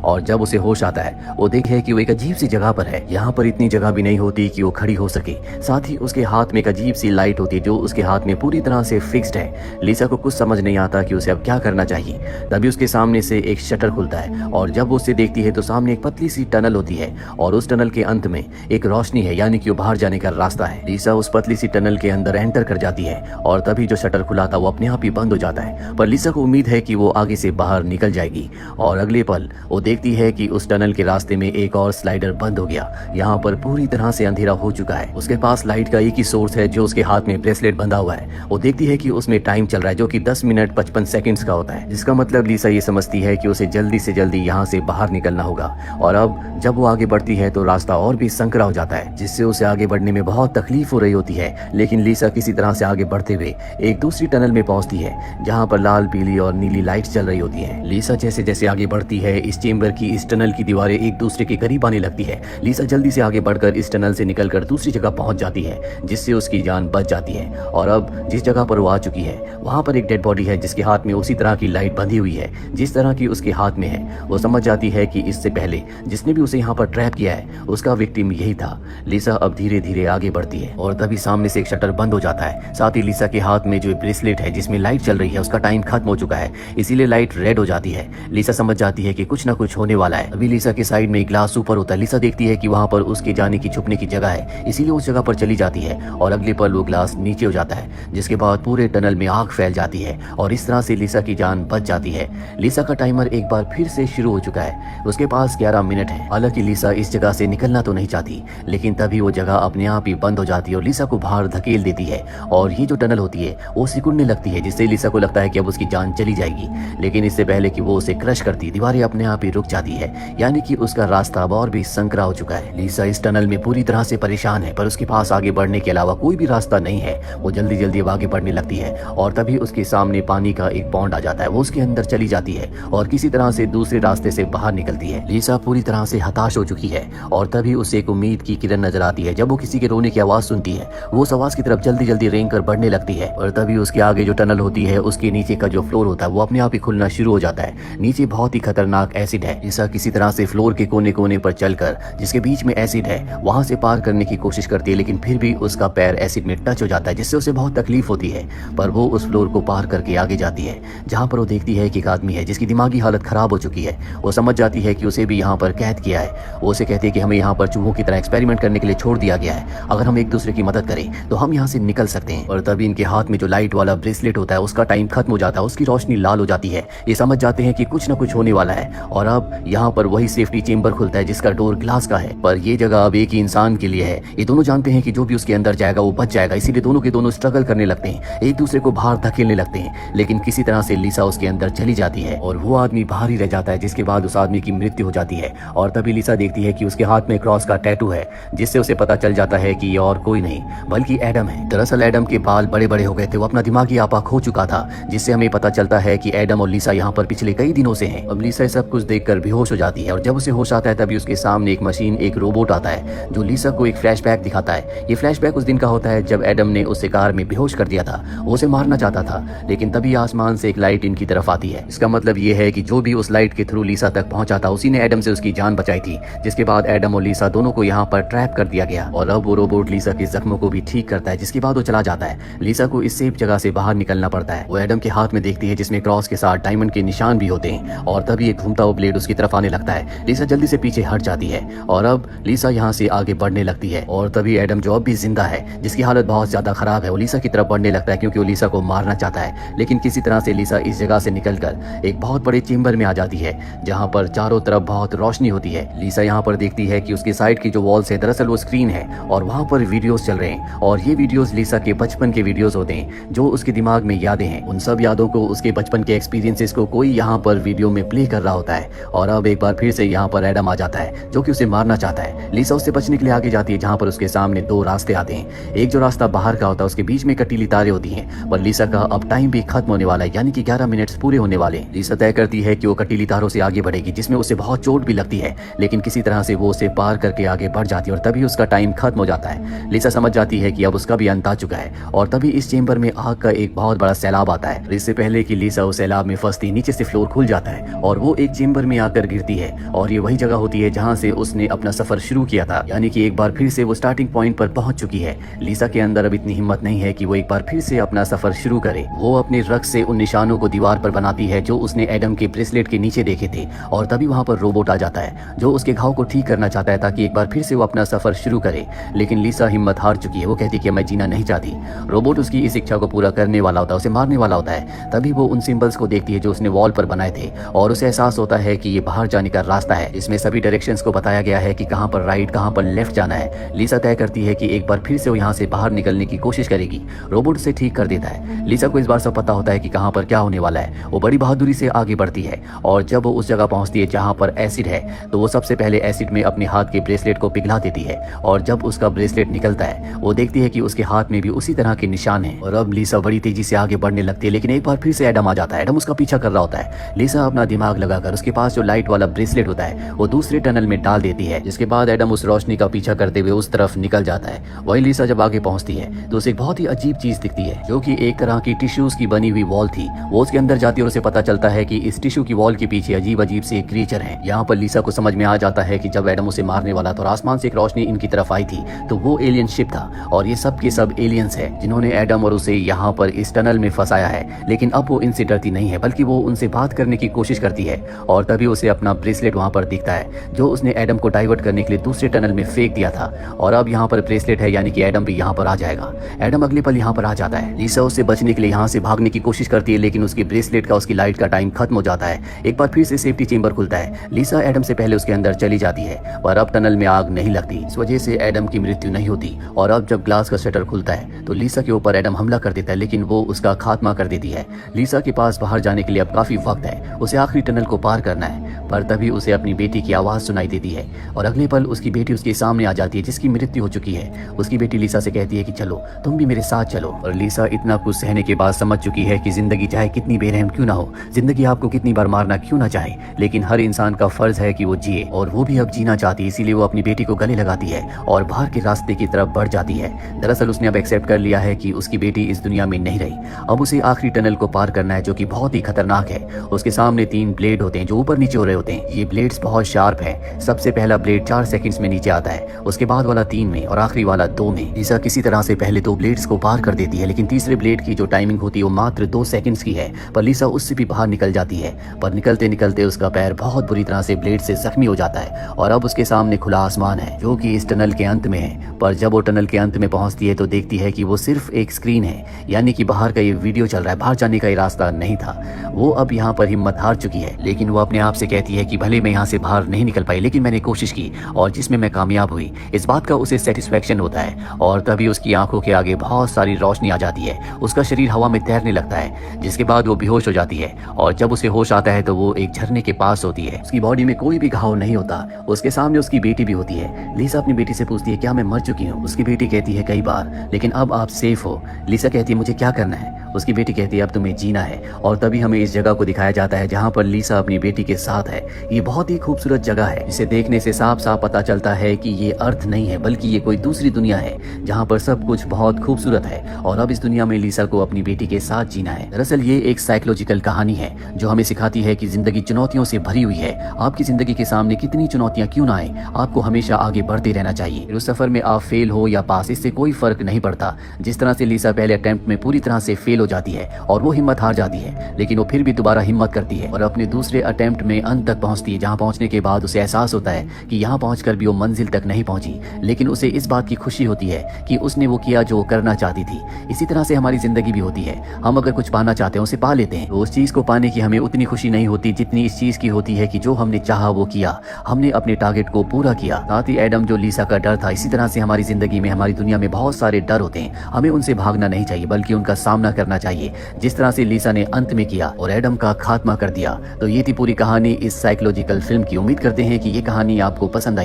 और जब उसे होश आता है वो देखे कि वो एक अजीब सी जगह पर है। यहाँ पर इतनी जगह भी नहीं होती कि वो खड़ी हो सके। साथ ही उसके हाथ में एक अजीब सी लाइट होती है जो उसके हाथ में पूरी तरह से फिक्स्ड है। लिसा को कुछ समझ नहीं आता कि उसे अब क्या करना चाहिए। तभी उसके सामने से एक शटर खुलता है और जब वो उसे देखती है तो सामने एक पतली सी टनल होती है और उस टनल के अंत में एक रोशनी है, यानी कि वो बाहर जाने का रास्ता है। लिसा उस पतली सी टनल के अंदर एंटर कर जाती है और तभी जो शटर खुला था वो अपने आप ही बंद हो जाता है। पर लिसा को उम्मीद है कि वो आगे से बाहर निकल जाएगी और अगले पल वो देखती है कि उस टनल के रास्ते में एक और स्लाइडर बंद हो गया। यहाँ पर पूरी तरह से अंधेरा हो चुका है। उसके पास लाइट का एक ही सोर्स है जो उसके हाथ में ब्रेसलेट बंधा हुआ है। वो देखती है कि उसमें टाइम चल रहा है जो कि 10 मिनट 55 सेकंड्स का होता है, जिसका मतलब लिसा ये समझती है कि उसे जल्दी से जल्दी यहाँ से बाहर निकलना होगा। और अब जब वो आगे बढ़ती है तो रास्ता और भी संकरा हो जाता है, जिससे उसे आगे बढ़ने में बहुत तकलीफ हो रही होती है। लेकिन लिसा किसी तरह से आगे बढ़ते हुए एक दूसरी टनल में पहुंचती है जहाँ पर लाल, पीली और नीली लाइट चल रही होती है। लिसा जैसे जैसे आगे बढ़ती है इस चेंबर की, इस टनल की दीवारें एक दूसरे के करीब आने लगती है। लिसा जल्दी से आगे बढ़कर इस टनल से निकलकर दूसरी जगह पहुंच जाती है, जिससे उसकी जान बच जाती है। और अब जिस जगह पर वो आ चुकी है वहां पर एक डेड बॉडी है जिसके हाथ में उसी तरह की लाइट बंधी हुई है जिस तरह की उसके हाथ में है। वो समझ जाती है कि इससे पहले जिसने भी उसे यहाँ पर ट्रैप किया है उसका विक्टिम यही था। लिसा अब धीरे धीरे आगे बढ़ती है और तभी सामने से एक शटर बंद हो जाता है। साथ ही लिसा के हाथ में जो ब्रेसलेट है जिसमें लाइट चल रही है उसका टाइम खत्म हो चुका है, इसीलिए लाइट रेड हो जाती है। लिसा समझ जाती है कि कुछ ना कुछ होने वाला है। अभी लिसा के साइड में एक ग्लास ऊपर होता है। लिसा देखती है कि वहां पर उसके जाने की छुपने की जगह है, इसीलिए उस जगह पर चली जाती है और अगले पल वो ग्लास नीचे हो जाता है, जिसके बाद पूरे टनल में आग फैल जाती है और इस तरह से लिसा की जान बच जाती है। लिसा का टाइमर एक बार फिर से शुरू हो चुका है। उसके पास 11 मिनट है। हालांकि लिसा इस जगह से निकलना तो नहीं चाहती, लेकिन तभी वो जगह अपने आप ही बंद हो जाती है और लिसा को बाहर धकेल देती है और ये जो टनल होती है वो सिकुड़ने लगती है, जिससे लिसा को लगता है कि अब उसकी जान चली जाएगी। लेकिन इससे पहले कि वो उसे क्रश करती, दीवारें अपने आप ही रुक जाती है, यानी कि उसका रास्ता अब और भी संकरा हो चुका है। लिसा इस टनल में पूरी तरह से परेशान है, पर उसके पास आगे बढ़ने के अलावा कोई भी रास्ता नहीं है। वो जल्दी जल्दी अब आगे बढ़ने लगती है और तभी उसके सामने पानी का एक पॉन्ड आ जाता है। वो उसके अंदर चली जाती है और किसी तरह से दूसरे रास्ते से बाहर निकलती है। लिसा पूरी तरह से हताश हो चुकी है और तभी उसे एक उम्मीद की किरण नजर आती है। जब वो किसी के रोने की आवाज सुनती है वो उस आवाज की तरफ जल्दी जल्दी रेंग कर बढ़ने लगती है और तभी उसके आगे जो टनल होती है उसके नीचे का जो फ्लोर होता है वो अपने आप ही खुलना शुरू हो जाता है। नीचे बहुत ही खतरनाक एसिड है। लिसा किसी तरह से फ्लोर के कोने कोने पर चलकर, जिसके बीच में एसिड है, वहां से पार करने की कोशिश करती है, लेकिन फिर भी उसका पैर एसिड में टच हो जाता है, जिससे उसे बहुत तकलीफ होती है। पर वो उस फ्लोर को पार करके आगे जाती है जहां पर वो देखती है कि एक आदमी है जिसकी दिमागी हालत खराब हो चुकी है। वो समझ जाती है कि उसे भी यहाँ पर कैद किया है। वो उसे कहती है कि हमें यहाँ पर चूहों की तरह एक्सपेरिमेंट करने के लिए छोड़ दिया गया है, अगर हम एक दूसरे की मदद करें तो हम यहाँ से निकल सकते हैं। और तभी इनके हाथ में जो लाइट वाला ब्रेसलेट होता है उसका टाइम खत्म हो जाता है, उसकी रोशनी लाल हो जाती है। ये समझ जाते हैं कि कुछ ना कुछ होने वाला है और अब यहाँ पर वही सेफ्टी चेंबर खुलता है जिसका डोर ग्लास का है, पर ये जगह अब एक ही इंसान के लिए है। ये दोनों जानते हैं कि जो भी उसके अंदर जाएगा वो बच जाएगा, इसीलिए दोनों के दोनों स्ट्रगल करने लगते हैं, एक दूसरे को बाहर धकेलने लगते हैं। लेकिन किसी तरह से लिसा उसके अंदर चली जाती है और वो आदमी बाहर ही रह जाता है, जिसके बाद उस आदमी की मृत्यु हो जाती है। और तभी लिसा देखती है कि उसके हाथ में क्रॉस का टैटू है, जिससे उसे पता चल जाता है कि ये और कोई नहीं बल्कि एडम है। दरअसल एडम के बाल बड़े बड़े हो गए थे, वो अपना दिमागी आपा खो चुका था, जिससे हमें पता चलता है कि एडम और लिसा यहाँ पर पिछले कई दिनों से हैं। अब लिसा सब कुछ देखकर बेहोश हो जाती है और जब उसे होश आता है तभी उसके सामने एक मशीन, एक रोबोट आता है जो लिसा को एक फ्लैशबैक दिखाता है। ये फ्लैशबैक उस दिन का होता है जब एडम ने उसे कार में बेहोश कर दिया था। वो उसे मारना चाहता था, लेकिन तभी आसमान से एक लाइट इनकी तरफ आती है। इसका मतलब ये है कि जो भी उस लाइट के थ्रू लिसा तक पहुंचा था उसी ने एडम से उसकी जान बचाई थी, जिसके बाद एडम और लिसा दोनों को यहाँ पर ट्रैप कर दिया गया। और अब वो रोबोट लिसा के जख्मों को भी ठीक करता है, जिसके बाद वो चला जाता है। लिसा को इस सेफ जगह से बाहर निकलना पड़ता है। वो एडम के हाथ में देखती है जिसमें क्रॉस के साथ डायमंड के निशान भी होते हैं और तभी एक घूमता हुआ ब्लेड उसकी तरफ आने लगता है। लिसा जल्दी से पीछे हट जाती है और अब लिसा यहाँ से आगे बढ़ने लगती है और तभी एडम जो अब भी जिंदा है, जिसकी हालत बहुत ज्यादा खराब है, वो लिसा की तरफ बढ़ने लगता है क्योंकि वो लिसा को मारना चाहता है। लेकिन किसी तरह से लिसा इस जगह से निकलकर एक बहुत बड़े चेंबर में आ जाती है जहाँ पर चारों तरफ बहुत रोशनी होती है। लिसा यहाँ पर देखती है कि उसके साइड की जो वॉल्स है दरअसल वो स्क्रीन है और वहाँ पर वीडियोस चल रहे हैं और ये वीडियोस लिसा के बचपन के वीडियोस होते हैं जो उसके दिमाग में यादें हैं। उन सब यादों को, उसके बचपन के एक्सपीरियंसेस को कोई यहाँ पर वीडियो में प्ले कर रहा होता है। और अब एक बार फिर से यहाँ पर एडम आ जाता है जो कि उसे मारना चाहता है। लिसा उससे बचने के लिए आगे जाती है जहाँ पर उसके सामने दो रास्ते आते हैं। एक जो रास्ता बाहर का होता है उसके बीच में कटीली तारें होती हैं, पर लिसा का अब टाइम भी खत्म होने वाला है, यानी कि 11 मिनट्स पूरे होने वाले हैं। लिसा तय करती है कि वो कटीली तारों से आगे बढ़ेगी, जिसमें उसे बहुत चोट भी लगती है, लेकिन किसी तरह से वो उसे पार करके आगे बढ़ जाती है और तभी उसका टाइम खत्म हो जाता है। लिसा समझ जाती है कि अब उसका भी अंत आ चुका है और तभी इस चेंबर में आग का एक बहुत बड़ा सैलाब आता है। इससे पहले कि लिसा उस सैलाब में फंसती, नीचे से फ्लोर खुल जाता है और वो एक चेंबर में आकर गिरती है और ये वही जगह होती है जहाँ से उसने अपना सफर शुरू किया था, यानी कि एक बार फिर से वो स्टार्टिंग पॉइंट पर पहुंच चुकी है। लिसा के अंदर अब इतनी हिम्मत नहीं है कि वो एक बार फिर से अपना सफर शुरू करे। वो अपने रग से उन निशानों को दीवार पर बनाती है जो उसने एडम के ब्रेसलेट के नीचे देखे थे, और तभी वहाँ पर रोबोट आ जाता है जो उसके घाव को ठीक करना चाहता है ताकि एक बार फिर से वो अपना सफर शुरू करे। लेकिन लिसा हिम्मत हार चुकी है। वो कहती है कि मैं जीना नहीं चाहती। रोबोट उसकी इस इच्छा को पूरा करने वाला होता है, उसे मारने वाला होता है। तभी वो उन सिंबल्स को देखती है जो उसने वॉल पर बनाए थे, और उसे एहसास होता है कि ये बाहर जाने का रास्ता है। इसमें सभी डायरेक्शंस को बताया गया है कि कहां पर राइट कहां पर लेफ्ट जाना है। लिसा तय करती है कि एक बार फिर से वो यहाँ से बाहर निकलने की कोशिश करेगी। रोबोट उसे ठीक कर देता है। लिसा को इस बार सब पता होता है कि कहां पर क्या होने वाला है। वो बड़ी बहादुरी से आगे बढ़ती है, और जब वो उस जगह पहुंचती है जहां पर एसिड है तो वो सबसे पहले एसिड में अपने हाथ के ब्रेसलेट को पिघला देती है। और जब उसका ब्रेसलेट निकलता है वो देखती है कि उसके हाथ में भी उसी तरह के निशान हैं। और अब लिसा बड़ी तेजी से आगे बढ़ने लगती है, लेकिन एक बार फिर से एडम आ जाता है। एडम उसका पीछा कर रहा होता है। लिसा अपना दिमाग लगाकर उसके पास जो लाइट वाला ब्रेसलेट होता है वो दूसरे टनल में डाल देती है, जिसके बाद एडम उस रोशनी का पीछा करते हुए उस तरफ निकल जाता है। वही लिसा जब आगे पहुंचती है तो उसे एक बहुत ही अजीब चीज दिखती है जो कि एक तरह की टिश्यूज की बनी हुई वॉल थी। वो उसके अंदर जाती है और उसे पता चलता है कि इस टिश्यू की वॉल के पीछे अजीब अजीब से क्रीचर हैं। यहाँ पर लिसा को समझ में आ जाता है कि जब एडम उसे मारने वाला था और आसमान से एक रोशनी इनकी तरफ आई थी तो वो एलियन शिप था, और ये सब के सब एलियंस है जिन्होंने एडम और उसे यहाँ पर इस टनल में फंसाया है। लेकिन अब वो इनसे डरती नहीं है, बल्कि वो उनसे बात करने की कोशिश करती है। और तभी उसे अपना ब्रेसलेट वहाँ पर दिखता है जो उसने एडम को डाइवर्ट करने के लिए दूसरे टनल में फेंक दिया था। और अब यहाँ पर ब्रेसलेट है, यानी कि एडम भी यहाँ पर आ जाएगा। एडम अगले पल यहाँ पर आ जाता है। लिसा उससे बचने के लिए यहाँ से भागने की कोशिश करती है, लेकिन उसकी ब्रेसलेट का उसकी लाइट का टाइम खत्म हो जाता है। एक बार फिर से सेफ्टी चेंबर खुलता है। लिसा एडम से पहले उसके अंदर चली जाती है, पर अब टनल में आग नहीं लगती। इस वजह से एडम की मृत्यु नहीं होती। और अब जब ग्लास का शटर खुलता है तो लिसा के ऊपर एडम हमला कर देता है, लेकिन वो उसका खात्मा कर देती है। लिसा के पास बाहर जाने के लिए अब काफी वक्त है। उसे आखिरी टनल को पार करना है, पर तभी उसे अपनी बेटी की आवाज सुनाई देती है, और अगले पल उसकी बेटी उसके सामने आ जाती है जिसकी मृत्यु हो चुकी है। उसकी बेटी लिसा से कहती है कि चलो तुम भी मेरे साथ चलो। और लिसा इतना कुछ सहने के बाद समझ चुकी है कि जिंदगी चाहे कितनी बेरहम क्यों ना हो, जिंदगी आपको कितनी बार मारना क्यों ना चाहे, लेकिन हर इंसान का फर्ज है कि वो जिए। और वो भी अब जीना चाहती है, इसीलिए वो अपनी बेटी को गले लगाती है और बाहर के रास्ते की तरफ बढ़ जाती है। दरअसल उसने अब एक्सेप्ट कर लिया है कि उसकी बेटी इस दुनिया में नहीं रही। अब उसे आखिरी टनल को पार करना है जो कि बहुत ही खतरनाक है। उसके सामने 3 ब्लेड होते हैं जो ऊपर नीचे हो रहे होते हैं। ये ब्लेड्स बहुत शार्प है। सबसे पहला ब्लेड 4 सेकंड्स में नीचे आता है, उसके बाद वाला 3 में और आखिरी वाला 2 में। लिसा किसी तरह से पहले 2 ब्लेड्स को पार कर देती है, लेकिन तीसरे ब्लेड की जो टाइमिंग होती है वो मात्र 2 सेकंड्स की है। पर लिसा उससे भी बाहर निकल जाती है, पर निकलते निकलते उसका पैर बहुत बुरी तरह से ब्लेड से जख्मी हो जाता है। और अब उसके सामने खुला आसमान है जो कि इस टनल के अंत में है। पर जब वो टनल के अंत में पहुंचती है तो देखती है कि वो सिर्फ एक स्क्रीन है, यानी कि बाहर का ये वीडियो चल रहा है, बाहर जाने का ये रास्ता नहीं था। वो अब यहाँ पर हिम्मत हार चुकी है, लेकिन वो अपने आप से कहती है कि भले मैं यहाँ से बाहर नहीं निकल पाई, लेकिन मैंने कोशिश की और जिसमें मैं कामयाब हुई, इस बात का उसे सेटिस्फेक्शन होता है। और तभी उसकी आंखों के आगे बहुत सारी रोशनी आ जाती है। उसका शरीर हवा में तैरने लगता है, जिसके बाद वो बेहोश हो जाती है। और जब उसे होश आता है तो वो एक झरने के पास होती है। उसकी बॉडी में कोई भी घाव नहीं होता। उसके सामने उसकी बेटी भी होती है। लिसा अपनी बेटी से पूछती है क्या मैं मर चुकी हूँ। उसकी बेटी कहती है कई बार, लेकिन अब आप सेफ हो। लिसा कहती है मुझे क्या करना है। उसकी बेटी कहती है अब तुम्हें जीना है। और तभी हमें इस जगह को दिखाया जाता है जहाँ पर लिसा अपनी बेटी के साथ है। ये बहुत ही खूबसूरत जगह है, जिसे देखने से साफ साफ पता चलता है कि ये अर्थ नहीं है, बल्कि ये कोई दूसरी दुनिया है जहाँ पर सब कुछ बहुत खूबसूरत है। और अब इस दुनिया में लिसा को अपनी बेटी के साथ जीना है। दरअसल ये एक साइकोलॉजिकल कहानी है जो हमें सिखाती है कि जिंदगी चुनौतियों से भरी हुई है। आपकी जिंदगी के सामने कितनी चुनौतियां क्यों ना आए, आपको हमेशा आगे बढ़ते रहना चाहिए। उस सफर में आप फेल हो या पास, इससे कोई फर्क नहीं पड़ता। जिस तरह से लिसा पहले अटेम्प्ट में पूरी तरह से फेल हो जाती है और वो हिम्मत हार जाती है, लेकिन वो फिर भी दोबारा हिम्मत करती है और अपने दूसरे अटेम्प्ट में अंत तक पहुंचती है, जहां पहुंचने के बाद उसे एहसास होता है कि यहां पहुंचकर भी वो मंजिल तक नहीं पहुंची, लेकिन उसे इस बात की खुशी होती है कि उसने वो किया जो करना चाहती थी। इसी तरह से हमारी जिंदगी भी होती है। हम अगर कुछ पाना चाहते हैं उसे पा लेते हैं, तो उस चीज को पाने की हमें उतनी खुशी नहीं होती जितनी इस चीज की होती है कि जो हमने चाहा वो किया, हमने अपने टारगेट को पूरा किया। साथ ही एडम जो लिसा का डर था, इसी तरह से हमारी जिंदगी में, हमारी दुनिया में बहुत सारे डर होते हैं। हमें उनसे भागना नहीं चाहिए, बल्कि उनका सामना करना चाहिए, जिस तरह से लिसा ने अंत में किया और एडम का खात्मा कर दिया। तो ये थी पूरी कहानी इस साइकोलॉजिकल फिल्म की। उम्मीद करते हैं कि ये कहानी आपको पसंद आई।